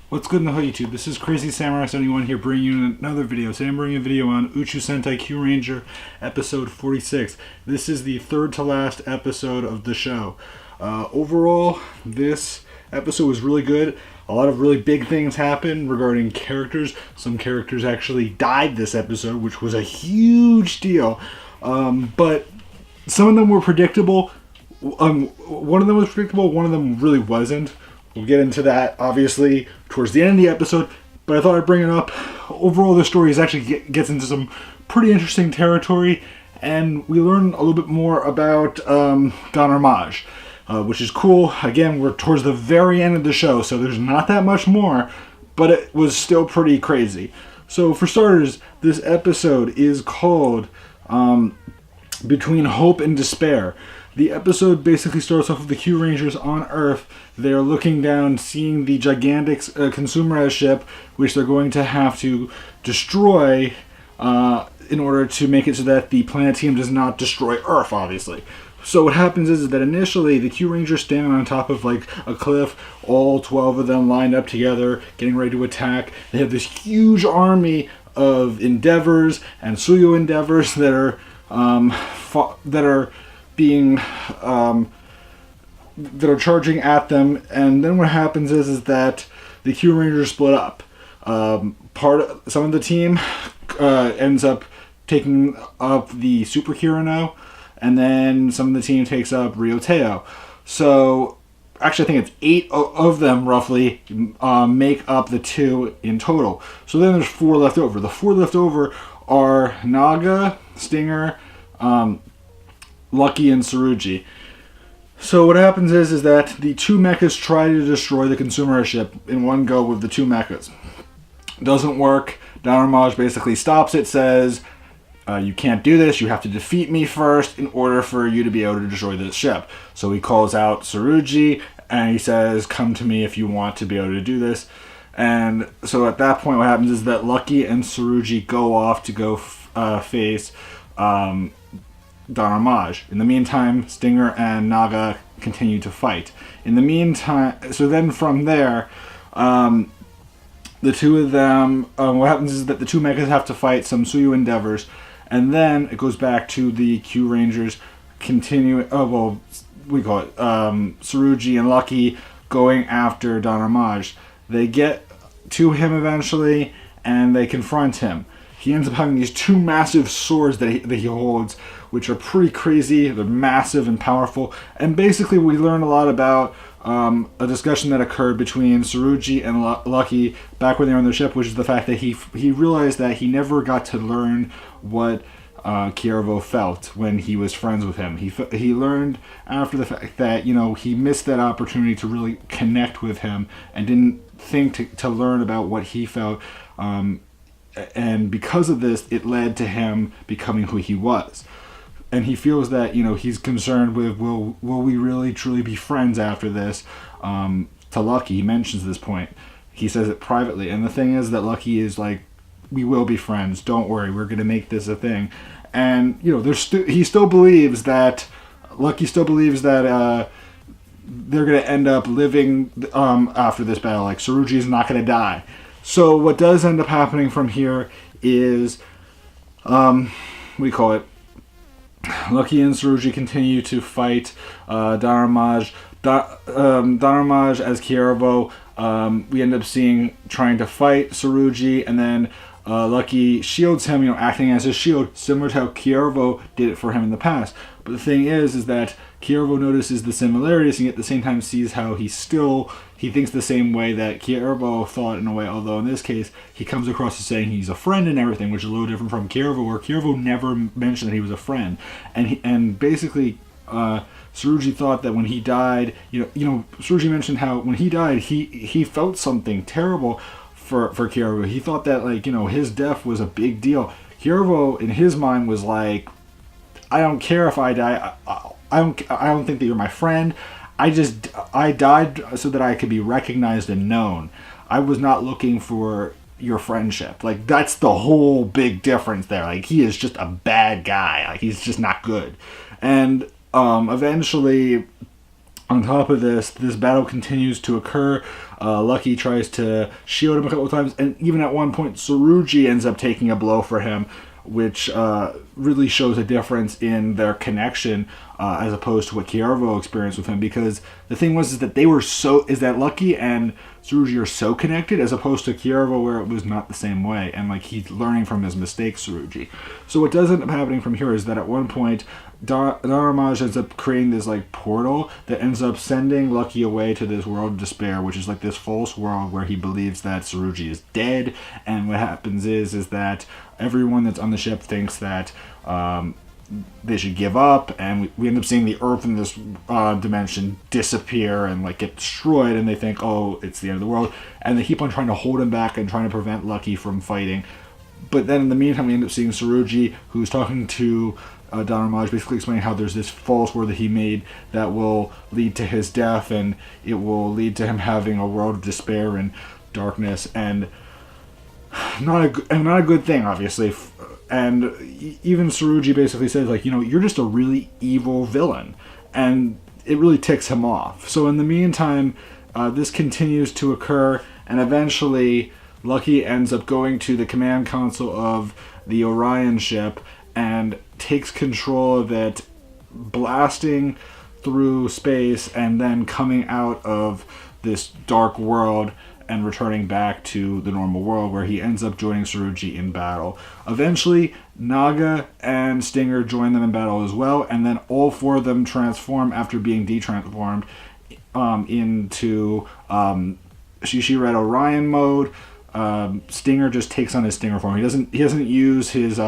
What's good in the hood YouTube? This is Crazy Samurai 71 here bringing you another video. Today I'm bringing a video on Uchuu Sentai Kyuranger episode 46. This is the third to last episode of the show. Overall, this episode was really good. A lot of really big things happened regarding characters. Some characters actually died this episode, which was a huge deal. But some of them were predictable. One of them was predictable, one of them really wasn't. We'll get into that, obviously, towards the end of the episode, but I thought I'd bring it up. Overall, the story actually gets into some pretty interesting territory, and we learn a little bit more about Armage, which is cool. Again, we're towards the very end of the show, so there's not that much more, but it was still pretty crazy. So, for starters, this episode is called Between Hope and Despair. The episode basically starts off with the Kyurangers on Earth. They're looking down, seeing the gigantic consumer ship, which they're going to have to destroy in order to make it so that the planet team does not destroy Earth, obviously. So what happens is that initially the Kyurangers stand on top of like a cliff, all 12 of them lined up together, getting ready to attack. They have this huge army of Endeavors and Suyo Endeavors that are charging at them, and then what happens is that the Kyurangers split up. Some of the team ends up taking up the Super Kirano, and then some of the team takes up Ryoteo. So actually I think it's 8 of them roughly make up the 2 in total. So then there's 4 left over. The 4 left over are Naga, Stinger, Lucky, and Tsurugi. So what happens is that the 2 mechas try to destroy the consumer ship in one go with the 2 mechas. Doesn't work. Armage basically stops it, says, you can't do this, you have to defeat me first in order for you to be able to destroy this ship. So he calls out Tsurugi and he says, come to me if you want to be able to do this. And so at that point what happens is that Lucky and Tsurugi go off to go face Armage. In the meantime, Stinger and Naga continue to fight. In the meantime, so then from there, the 2 of them, what happens is that the 2 mechas have to fight some Suyo Endeavors, and then it goes back to the Kyurangers continuing, we call it, Tsurugi and Lucky going after Armage. They get to him eventually, and they confront him. He ends up having these 2 massive swords that he holds, which are pretty crazy. They're massive and powerful. And basically we learn a lot about a discussion that occurred between Tsurugi and Lucky back when they were on the ship, which is the fact that he realized that he never got to learn what Kiervo felt when he was friends with him. He learned after the fact that, he missed that opportunity to really connect with him and didn't think to learn about what he felt. And because of this, it led to him becoming who he was. And he feels that, he's concerned with, will we really truly be friends after this? To Lucky, he mentions this point. He says it privately. And the thing is that Lucky is like, we will be friends. Don't worry. We're going to make this a thing. And, he still believes that, Lucky still believes that they're going to end up living after this battle. Like, Tsurugi is not going to die. So what does end up happening from here is, we call it, Lucky and Tsurugi continue to fight Armage. Armage as Kiervo, we end up seeing trying to fight Tsurugi, and then Lucky shields him, acting as his shield, similar to how Kiervo did it for him in the past. But the thing is that Kiervo notices the similarities, and yet at the same time sees how he thinks the same way that Kiervo thought in a way, although in this case, he comes across as saying he's a friend and everything, which is a little different from Kiervo, where Kiervo never mentioned that he was a friend. And basically, Tsurugi thought that when he died, Tsurugi mentioned how when he died, he felt something terrible for Kiervo. He thought that, his death was a big deal. Kiervo, in his mind, was like, I don't care if I die. I don't think that you're my friend. I died so that I could be recognized and known. I was not looking for your friendship. Like, that's the whole big difference there. Like, he is just a bad guy. Like, he's just not good. And eventually On top of this battle continues to occur. Lucky tries to shield him a couple of times, and even at one point, Tsurugi ends up taking a blow for him, which really shows a difference in their connection as opposed to what Kiervo experienced with him. Because the thing was is that Lucky and Tsurugi are so connected, as opposed to Kiervo, where it was not the same way, and like he's learning from his mistakes, Tsurugi. So what does end up happening from here is that at one point, Armage ends up creating this like portal that ends up sending Lucky away to this world of despair, which is like this false world where he believes that Tsurugi is dead. And what happens is that everyone that's on the ship thinks that they should give up, and we end up seeing the Earth in this dimension disappear and like get destroyed, and they think, oh, it's the end of the world, and they keep on trying to hold him back and trying to prevent Lucky from fighting. But then in the meantime, we end up seeing Tsurugi, who's talking to Armage, basically explaining how there's this false world that he made that will lead to his death, and it will lead to him having a world of despair and darkness, and not a good thing, obviously. And even Tsurugi basically says, like, you're just a really evil villain, and it really ticks him off. So in the meantime, this continues to occur, and eventually Lucky ends up going to the command console of the Orion ship and takes control of it, blasting through space and then coming out of this dark world and returning back to the normal world, where he ends up joining Tsurugi in battle. Eventually, Naga and Stinger join them in battle as well, and then all four of them transform after being detransformed into Shishired Orion mode. Stinger just takes on his Stinger form. He doesn't use his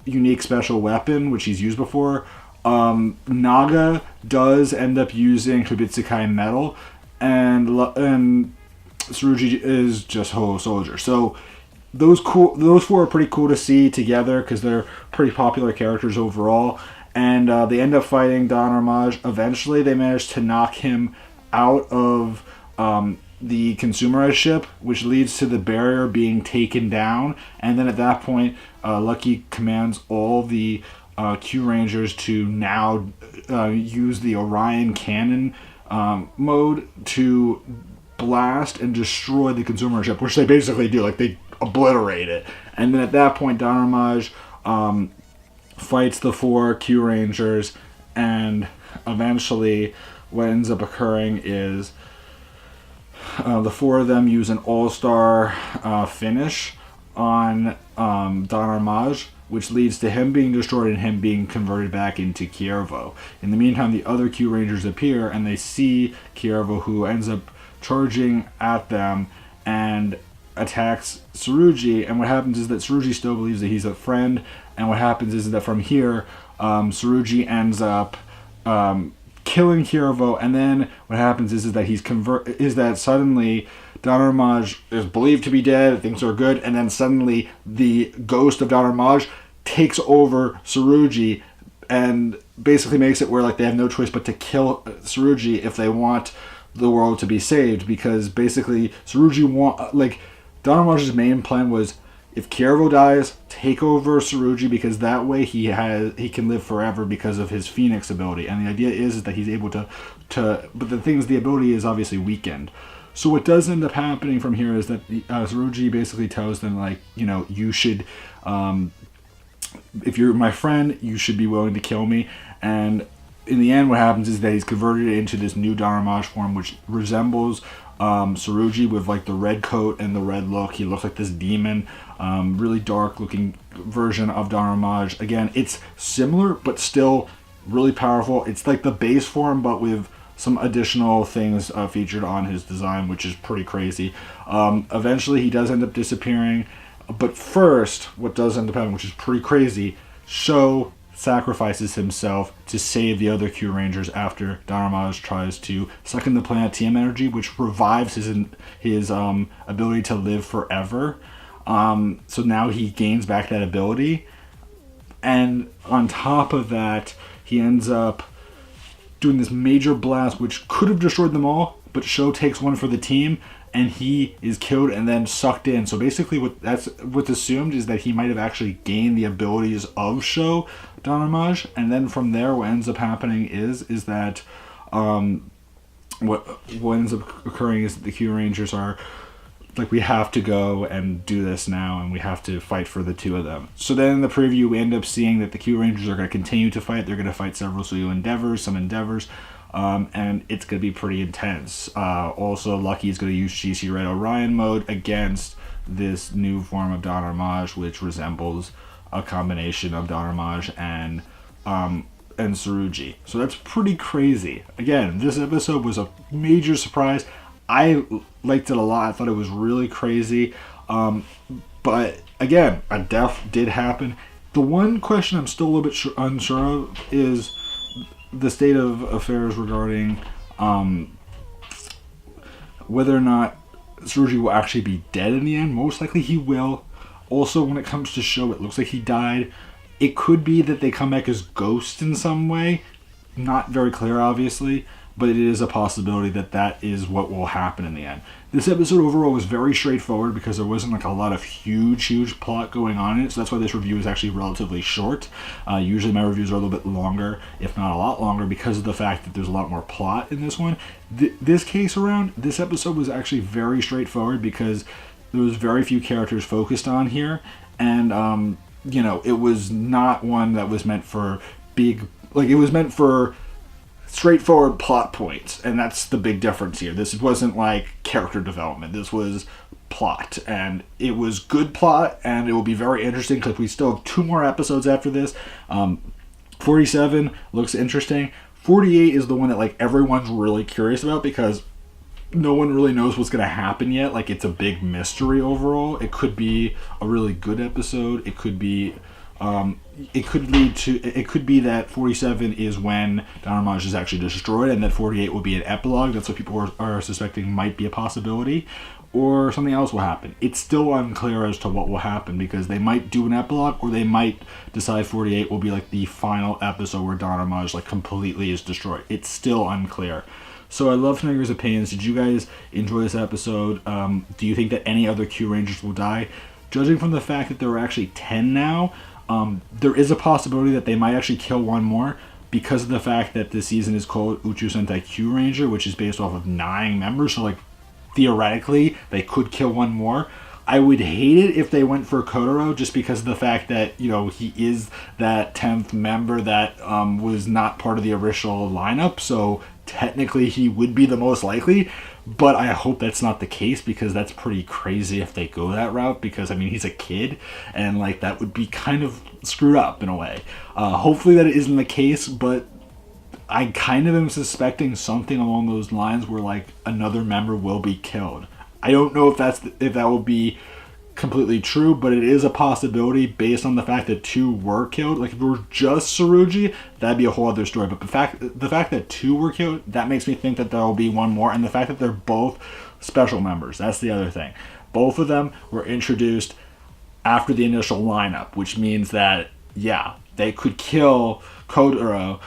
unique special weapon, which he's used before. Naga does end up using Hibitsukai metal, and Tsurugi is just Ho Soldier. So those four are pretty cool to see together because they're pretty popular characters overall. And they end up fighting Armage. Eventually, they manage to knock him out of the consumerized ship, which leads to the barrier being taken down. And then at that point, Lucky commands all the Kyurangers to now use the Orion cannon mode to blast and destroy the consumer ship, which they basically do. Like, they obliterate it. And then at that point, Armage fights the four Kyurangers, and eventually what ends up occurring is the four of them use an all-star finish on Armage, which leads to him being destroyed and him being converted back into Kiervo. In the meantime, the other Kyurangers appear, and they see Kiervo, who ends up charging at them and attacks Tsurugi. And what happens is that Tsurugi still believes that he's a friend, and what happens is that from here, Tsurugi ends up killing Kiervo, and then what happens is that suddenly Armage is believed to be dead, things are good, and then suddenly the ghost of Armage takes over Tsurugi and basically makes it where like they have no choice but to kill Tsurugi if they want the world to be saved, because basically Tsurugi Armage's main plan was, if Kiervo dies, take over Tsurugi, because that way he can live forever because of his Phoenix ability. And the idea is that he's able to but the thing is, the ability is obviously weakened. So what does end up happening from here is that Tsurugi basically tells them, like, you should, if you're my friend, you should be willing to kill me. And in the end, what happens is that he's converted into this new Armage form, which resembles Tsurugi with like the red coat and the red look. He looks like this demon, really dark looking version of Armage. Again, it's similar but still really powerful. It's like the base form, but with some additional things featured on his design, which is pretty crazy. Eventually, he does end up disappearing. But first, what does end up happening, which is pretty crazy, Sho sacrifices himself to save the other Kyurangers after Armage tries to suck in the planet TM energy, which revives his ability to live forever. So now he gains back that ability. And on top of that, he ends up doing this major blast, which could have destroyed them all, but Sho takes one for the team, and he is killed and then sucked in. So basically what's assumed is that he might have actually gained the abilities of Sho Armage, and then from there what ends up happening is that what ends up occurring is that the Kyurangers are like, we have to go and do this now, and we have to fight for the two of them. So then in the preview, we end up seeing that the Kyurangers are going to continue to fight. They're going to fight several some endeavors, and it's going to be pretty intense. Also, Lucky is going to use GC Red Orion mode against this new form of Don Armage, which resembles a combination of Don Armage and Tsurugi. So that's pretty crazy. Again, this episode was a major surprise. I liked it a lot. I thought it was really crazy. But again, a death did happen. The one question I'm still a little bit unsure of is the state of affairs regarding whether or not Tsurugi will actually be dead in the end. Most likely he will. Also, when it comes to Sho, it looks like he died. It could be that they come back as ghosts in some way. Not very clear, obviously, but it is a possibility that that is what will happen in the end. This episode overall was very straightforward because there wasn't like a lot of huge plot going on in it, so that's why this review is actually relatively short. Usually my reviews are a little bit longer, if not a lot longer, because of the fact that there's a lot more plot in this one. This case around, this episode was actually very straightforward because there was very few characters focused on here, and you know, it was not one that was meant for big, like, it was meant for straightforward plot points, and that's the big difference here. This wasn't like character development. This was plot, and it was good plot, and it will be very interesting because we still have 2 more episodes after this. 47 looks interesting. 48 is the one that like everyone's really curious about because no one really knows what's going to happen yet. Like, it's a big mystery overall. It could be a really good episode. It could be it could be that 47 is when Don Armage is actually destroyed, and that 48 will be an epilogue. That's what people are suspecting might be a possibility, or something else will happen. It's still unclear as to what will happen because they might do an epilogue, or they might decide 48 will be like the final episode where Don Armage like completely is destroyed. It's still unclear. So I'd love to know your opinions. Did you guys enjoy this episode? Do you think that any other Kyurangers will die? Judging from the fact that there are actually 10 now, there is a possibility that they might actually kill one more because of the fact that this season is called Uchuu Sentai Kyuranger, which is based off of 9 members. So, like, theoretically, they could kill one more. I would hate it if they went for Kotaro just because of the fact that, you know, he is that 10th member that was not part of the original lineup. So, technically, he would be the most likely. But I hope that's not the case because that's pretty crazy if they go that route because, I mean, he's a kid and, like, that would be kind of screwed up in a way. Hopefully that isn't the case, but I kind of am suspecting something along those lines where, like, another member will be killed. I don't know if that will be completely true, but it is a possibility based on the fact that 2 were killed. Like, if it were just Tsurugi, that'd be a whole other story. But the fact that 2 were killed, that makes me think that there will be one more. And the fact that they're both special members, that's the other thing. Both of them were introduced after the initial lineup, which means that, yeah, they could kill Kotaro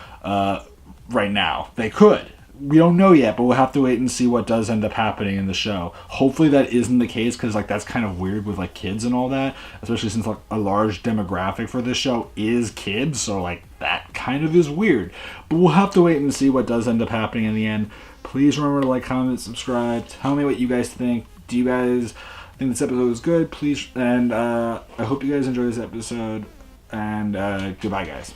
right now. They could. We don't know yet, but we'll have to wait and see what does end up happening in the show. Hopefully that isn't the case, because like that's kind of weird with like kids and all that, especially since like a large demographic for this show is kids, so like that kind of is weird. But we'll have to wait and see what does end up happening in the end. Please remember to like, comment, subscribe. Tell me what you guys think. Do you guys think this episode was good? Please, and I hope you guys enjoy this episode, and goodbye guys.